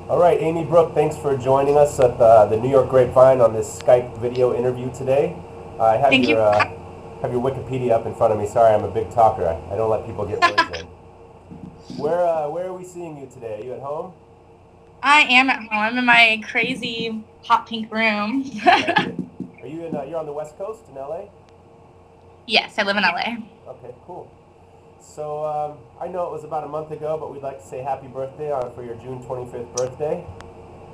All right, Amy Brooke, thanks for joining us at the New York Grapevine on this Skype video interview today. I Thank you. have your Wikipedia up in front of me. Sorry, I'm a big talker. I don't let people get words in. Where are we seeing you today? Are you at home? I am at home. I'm in my crazy hot pink room. I like it. Are you in? You're on the West Coast in LA? Yes, I live in LA. Okay, cool. So I know it was about a month ago, but we'd like to say happy birthday for your June 25th birthday.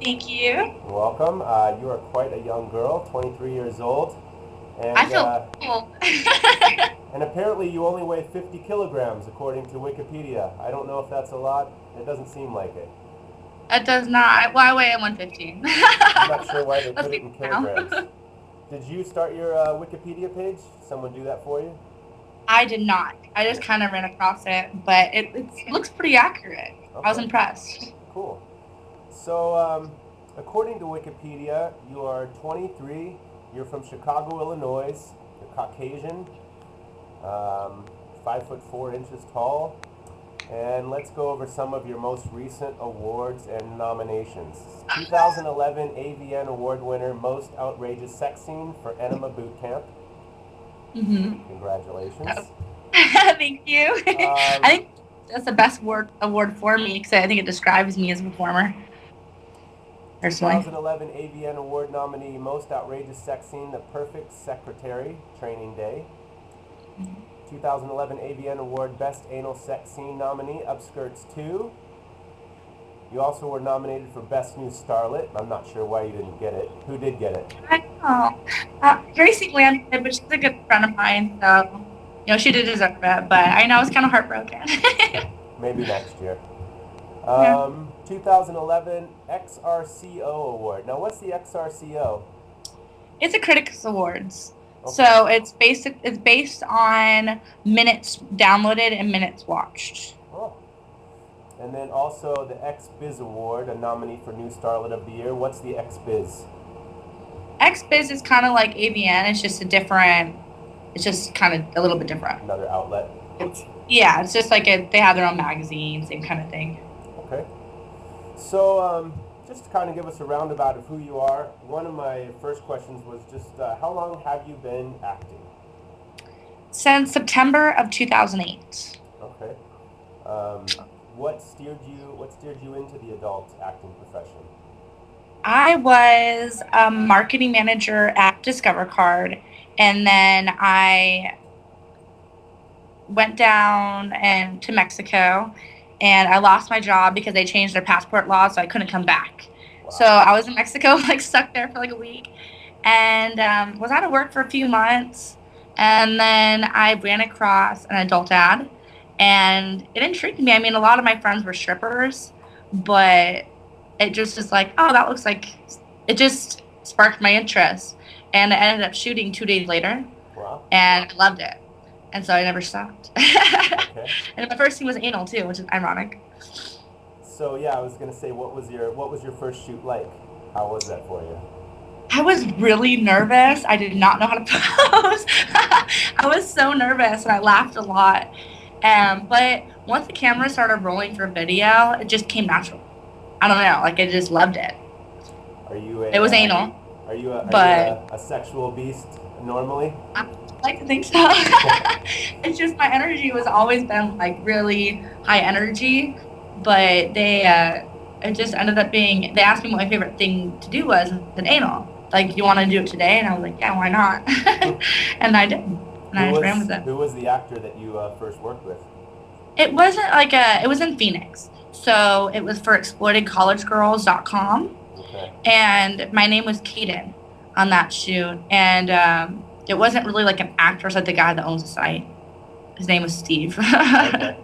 Thank you. Welcome. You are quite a young girl, 23 years old, I and feel uh, cool. and apparently you only weigh 50 kilograms according to Wikipedia. I don't know if that's a lot. It doesn't seem like it. It does not. Well, I weigh 115. I'm not sure why they Let's put be it in now. kilograms. Did you start your Wikipedia page? Someone do that for you? I did not. I just kind of ran across it, but it looks pretty accurate. I was Okay, impressed. cool. So, according to Wikipedia, you are 23. You're from Chicago, Illinois. You're Caucasian, um, 5 foot 4 inches tall. And let's go over some of your most recent awards and nominations. 2011 AVN Award winner, Most Outrageous Sex Scene for Enema Boot Camp. Hmm. Congratulations. Thank you. I Um, think that's the best award for me because I think it describes me as a performer, personally. 2011 AVN Award nominee, Most Outrageous Sex Scene, The Perfect Secretary, Training Day. 2011 AVN Award Best Anal Sex Scene nominee, Upskirts 2. You also were nominated for Best New Starlet. I'm not sure why you didn't get it. Who did get it? I know. Gracie Lamb did, but she's a good friend of mine, so she did deserve it. But I know I was kind of heartbroken. Maybe next year. Yeah, 2011 XRCO Award. Now, what's the XRCO? it's a Critics Awards, Okay. so it's based on minutes downloaded and minutes watched. Oh. And then also the XBiz Award, a nominee for New Starlet of the Year. What's the XBiz? XBiz is kind of like AVN. It's just a different. It's just kind of a little bit different. Another outlet. Yeah, it's just like they have their own magazine, same kind of thing. Okay. So, just to kind of give us a roundabout of who you are, one of my first questions was just how long have you been acting? Since September of 2008. Okay. Um, what steered you into the adult acting profession? I was a marketing manager at Discover Card, and then I went down and to Mexico, and I lost my job because they changed their passport laws, so I couldn't come back. So Wow. I was in Mexico, like stuck there for like a week, and was out of work for a few months, and then I ran across an adult ad, and it intrigued me. I mean, a lot of my friends were strippers, but it just was like, oh, that looks like it just sparked my interest, and I ended up shooting 2 days later, Wow. and I loved it, and so I never stopped. Okay. And my first scene was anal too, which is ironic. So yeah, I was gonna say, what was your first shoot like? How was that for you? I was really nervous. I did not know how to pose. I was so nervous and I laughed a lot. But once the camera started rolling for video, it just came natural. I don't know, like I just loved it. Are you It a was anal, are you but a sexual beast normally? I like to think so. It's just my energy was always been like really high energy, but it just ended up being. They asked me what my favorite thing to do was, and I said anal. Like, you want to do it today? And I was like, yeah, why not? And I did, and I just ran with it. Who was the actor that you first worked with? It wasn't like a. It was in Phoenix, so it was for exploitedcollegegirls.com, Okay. and my name was Kaden on that shoot, and it wasn't really like an actor. It was like the guy that owns the site. His name was Steve. That's Okay.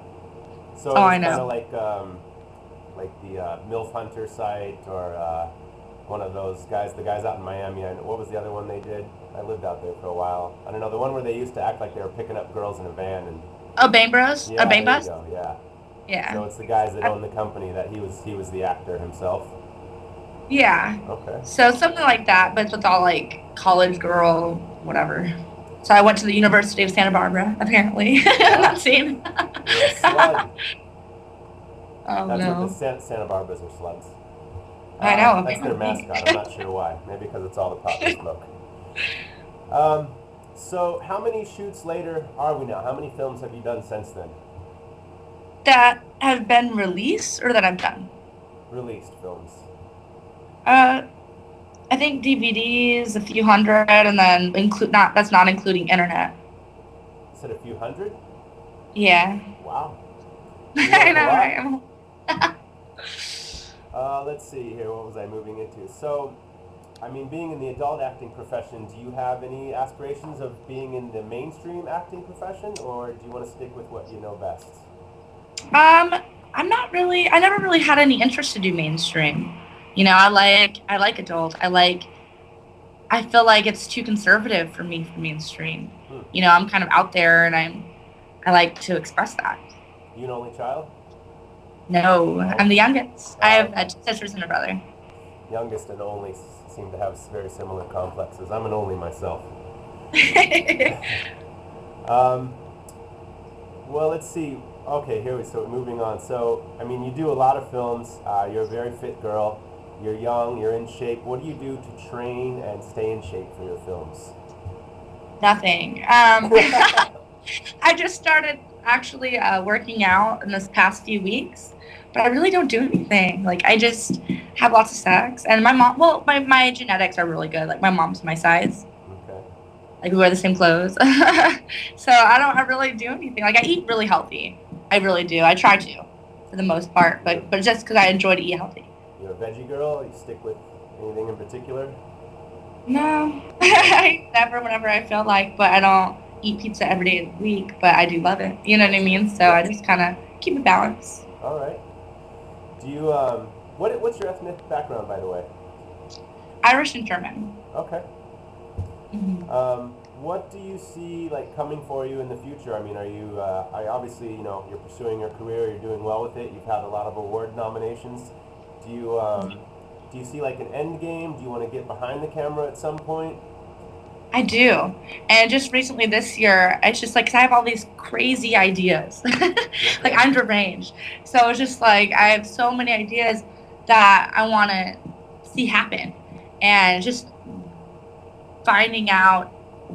So it all was I kind know. of like the MILF Hunter site or one of those guys, the guys out in Miami. What was the other one they did? I lived out there for a while. I don't know, the one where they used to act like they were picking up girls in a van and Oh, Bang Bros or yeah, Bang there you Bus. go. Yeah. Yeah, So it's the guys that I- own the company that he was the actor himself. yeah. Okay. So something like that, but with all like college girl, whatever. So I went to the University of Santa Barbara. Apparently, Wow. not seen. You're a slug. Oh That's what the no. Santa Barbaras are slugs. I know, That's their apparently. mascot. I'm not sure why. Maybe because it's all the poppy smoke. Um, so how many shoots later are we now? How many films have you done since then? That have been released or that I've done? Released films. Uh, I think DVDs, a few hundred, and then include not that's not including internet. You said a few hundred? Yeah. Wow. Do you know I it's a know, lot? right? Let's see here. What was I moving into? So, I mean, being in the adult acting profession, do you have any aspirations of being in the mainstream acting profession, or do you want to stick with what you know best? Um, I'm not really. I never really had any interest to do mainstream. I like adult. I feel like it's too conservative for me for mainstream. Hmm. I'm kind of out there, and I like to express that. You an only child? No, I'm No. the youngest. I have Okay. two sisters and a brother. Youngest and only seem to have very similar complexes. I'm an only myself. Um, well, let's see. Okay, here we so moving on. So, I mean, you do a lot of films. You're a very fit girl. You're young. You're in shape. What do you do to train and stay in shape for your films? Nothing. I just started actually working out in this past few weeks, but I really don't do anything. Like I just have lots of sex, and my mom. Well, my genetics are really good. Like my mom's my size. Okay. Like we wear the same clothes, so I really do anything. Like I eat really healthy. I really do. I try to, for the most part, You're, but just because I enjoy to eat healthy. you're a veggie girl. You stick with anything in particular? No, No. I never. Whenever I feel like, but I don't eat pizza every day of the week. But I do love it. You know what I mean? So I Yep. just kind of keep it balanced. All right. Do you what's your ethnic background, by the way? Irish and German. Okay. Hmm. What do you see like coming for you in the future? I mean, are you obviously you're pursuing your career, you're doing well with it. You've had a lot of award nominations. Do you do you see like an end game? Do you want to get behind the camera at some point? I do. And just recently this year, it's just like, 'cause I have all these crazy ideas. Like Okay. I'm deranged. So it's just like, I have so many ideas that I want to see happen. And just finding out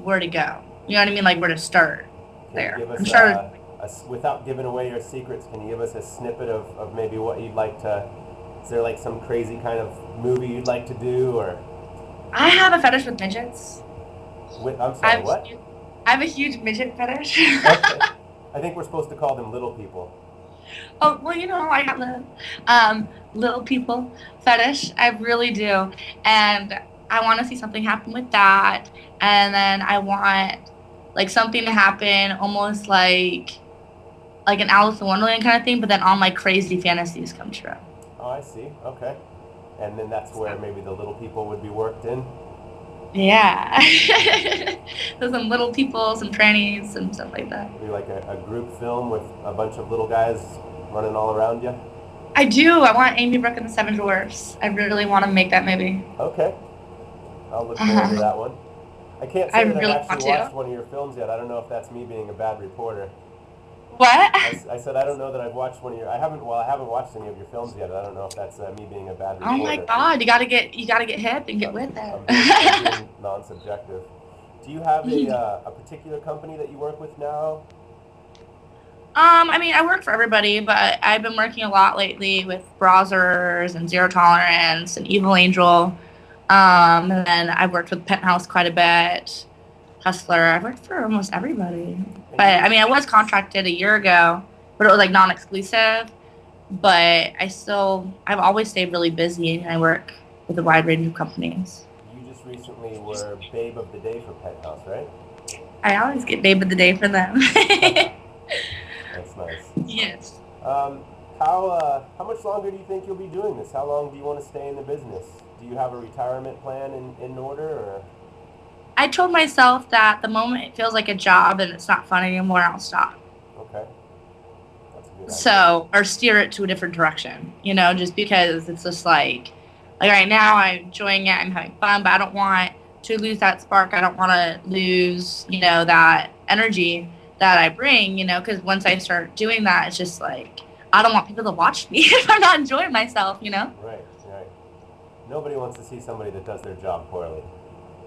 where to go. You know what I mean? Like where to start Can you there. give I'm us sure. without giving away your secrets? Can you give us a snippet of maybe what you'd like to? Is there like some crazy kind of movie you'd like to do, or I have a fetish with midgets. I'm I sorry, have, what? I have a huge midget fetish. Okay. I think we're supposed to call them little people. Oh, well, I have the little people fetish. I really do. And I want to see something happen with that. And then I want like something to happen almost like an Alice in Wonderland kind of thing, but then all my crazy fantasies come true. Oh, I see. Okay. And then that's So, where maybe the little people would be worked in. yeah. There's some little people, some trannies, and stuff like that. Be like a group film with a bunch of little guys running all around you. I do. I want Amy Brooke and the Seven Dwarfs. I really want to make that movie. Okay. I'll look forward to Uh-huh. that one. I can't I say that I've really actually want watched to. one of your films yet. I don't know if that's me being a bad reporter. What? I said I don't know that I've watched one of your. I haven't. Well, I haven't watched any of your films yet. I don't know if that's me being a bad Oh my reporter. God, you gotta get hip and get I'm, with I'm it. being non-subjective. Do you have a particular company that you work with now? I mean, I work for everybody, but I've been working a lot lately with Browsers and Zero Tolerance and Evil Angel. And then I've worked with Penthouse quite a bit, Hustler. I've worked for almost everybody. And But you I mean, I was contracted a year ago, but it was like non-exclusive. But I've always stayed really busy, and I work with a wide range of companies. you just recently were Babe of the Day for Penthouse, right? I always get babe of the day for them. That's nice. Yes. Um, how much longer do you think you'll be doing this? How long do you want to stay in the business? Do you have a retirement plan in order, or I told myself that the moment it feels like a job and it's not fun anymore, I'll stop. okay, that's a good idea. So, or steer it to a different direction, just because it's just like right now I'm enjoying it, I'm having fun, but I don't want to lose that spark. I don't want to lose, that energy that I bring, because once I start doing that, it's just like, I don't want people to watch me if I'm not enjoying myself. Right, right. Nobody wants to see somebody that does their job poorly.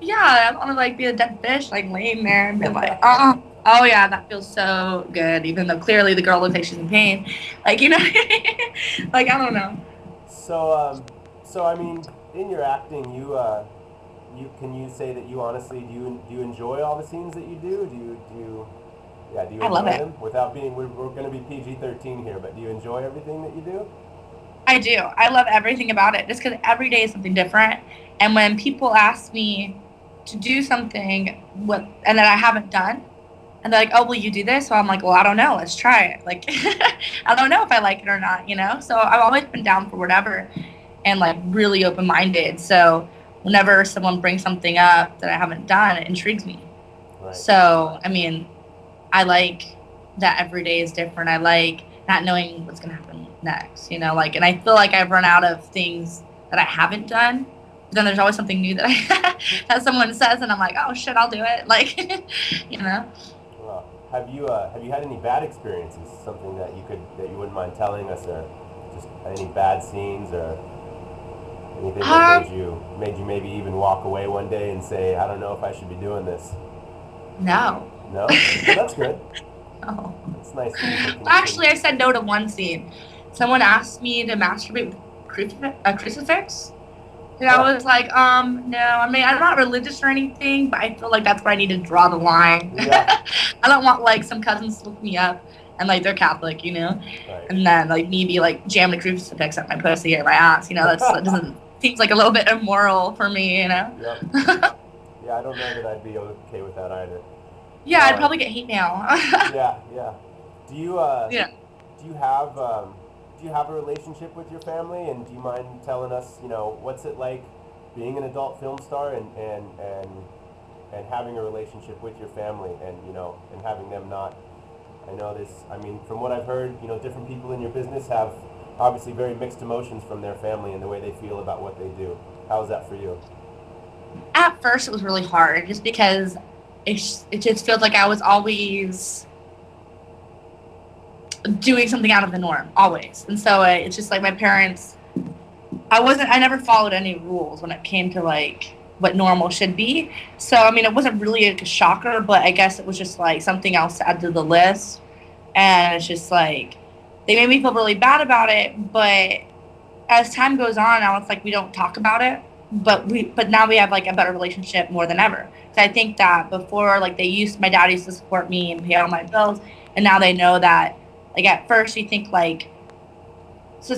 Yeah, I don't want to like be a dead fish, like laying there and be like, oh yeah, that feels so good, even though clearly the girl looks like she's in pain. Like, you know, like I don't know. So, so I mean, in your acting, you can you say that you honestly do you enjoy all the scenes that you do? Do you I love enjoy it. them without being? We're going to be PG-13 here, but do you enjoy everything that you do? I do. I love everything about it just because every day is something different. And when people ask me to do something with, and that I haven't done, and they're like, "Oh, will you do this?" So I'm like, "Well, I don't know. Let's try it." Like, I don't know if I like it or not, you know. So I've always been down for whatever, and like really open minded. So whenever someone brings something up that I haven't done, it intrigues me. Right. So I mean, I like that every day is different. I like not knowing what's gonna happen next, you know, like, and I feel like I've run out of things that I haven't done. But then there's always something new that I that someone says, and I'm like, oh shit, I'll do it. Like, you know. Well, have you had any bad experiences? Something that you wouldn't mind telling us, or just any bad scenes, or anything that Um, made you maybe even walk away one day and say, I don't know if I should be doing this. no. No? Well, that's good. No. It's nice that people can. Actually, I said no to one scene. Someone asked me to masturbate with a crucifix. And I Huh. was like, no. I mean, I'm not religious or anything, but I feel like that's where I need to draw the line. Yeah. I don't want like some cousins to look me up and like they're Catholic, you know, Right. and then like me be like jamming a crucifix at my pussy or my ass, you know. That doesn't seems like a little bit immoral for me, you know. Yep. Yeah, I don't know that I'd be okay with that either. Yeah, I'd Um, probably get hate mail. yeah, yeah. Do you Yeah. do you have do you have a relationship with your family, and do you mind telling us, what's it like being an adult film star, and having a relationship with your family, and and having them not. I know this. I mean, from what I've heard, different people in your business have obviously very mixed emotions from their family and the way they feel about what they do. How's that for you? At first, it was really hard just because it just feels like I was always doing something out of the norm, always. And so it's just like my parents, I never followed any rules when it came to like what normal should be. So, I mean, it wasn't really like a shocker, but I guess it was just like something else to add to the list. And it's just like, they made me feel really bad about it. But as time goes on, now it's like we don't talk about it, but now we have like a better relationship more than ever. So I think that before, like my dad used to support me and pay all my bills, and now they know that. Like at first, you think so,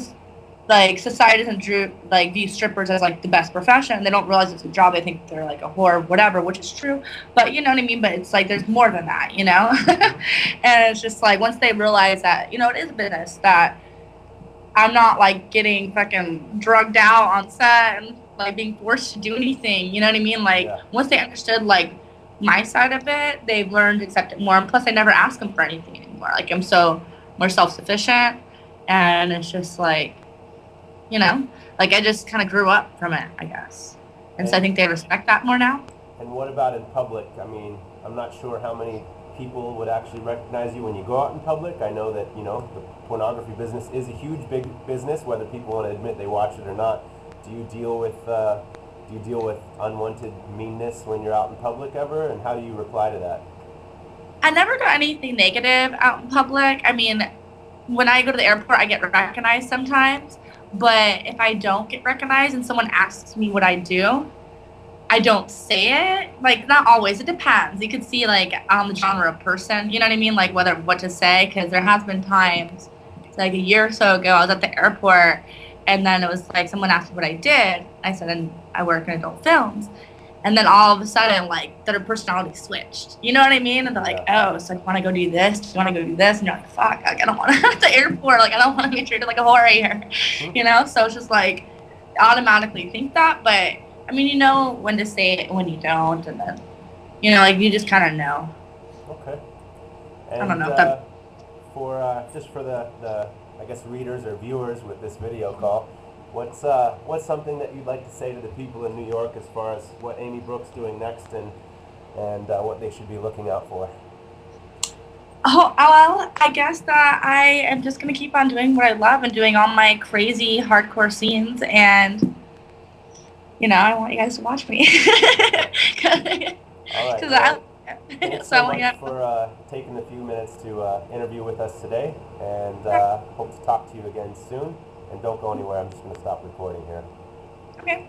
like society doesn't view strippers as like the best profession. They don't realize it's a job. They think they're like a whore, whatever, which is true. But you know what I mean. But it's like there's more than that, you know. Mm-hmm. And it's just like once they realize that it is a business, that I'm not like getting fucking drugged out on set and like being forced to do anything. You know what I mean? Like Yeah. once they understood like my side of it, they've learned to accept it more. And plus, I never ask them for anything anymore. Like I'm so more self sufficient, and it's just like like I just kind of grew up from it, I guess. And so I And think they respect that more now. And what about in public? I mean, I'm not sure how many people would actually recognize you when you go out in public. I know that, the pornography business is a huge, big business, whether people want to admit they watch it or not. Do you deal with unwanted meanness when you're out in public ever? And how do you reply to that? I never got anything negative out in public. I mean, when I go to the airport, I get recognized sometimes. But if I don't get recognized and someone asks me what I do, I don't say it. Like, not always. It depends. You could see, like, on the genre of person. You know what I mean? Like, what to say. Because there has been times, like a year or so ago, I was at the airport, and then it was like someone asked me what I did. I said, and I work in adult films. And then all of a sudden, like, their personality switched. You know what I mean? And they're like, Yeah. oh, so you want to go do this? Do you want to go do this? And you're like, fuck, like, I don't want to at the airport. Like, I don't want to be treated like a whore here. Hmm? So it's just like, automatically think that. But, I mean, you know when to say it and when you don't. And then, like, you just kind of know. Okay. I don't And know if that. for just for the I guess readers or viewers with this video call, what's something that you'd like to say to the people in New York as far as what Amy Brooke's doing next, and what they should be looking out for? Oh, well, I guess that I am just going to keep on doing what I love and doing all my crazy hardcore scenes. And I want you guys to watch me. All right. Because Well, thanks so I so want much you for taking a few minutes to interview with us today, and hope to talk to you again soon. And don't go anywhere. I'm just going to stop recording here. okay.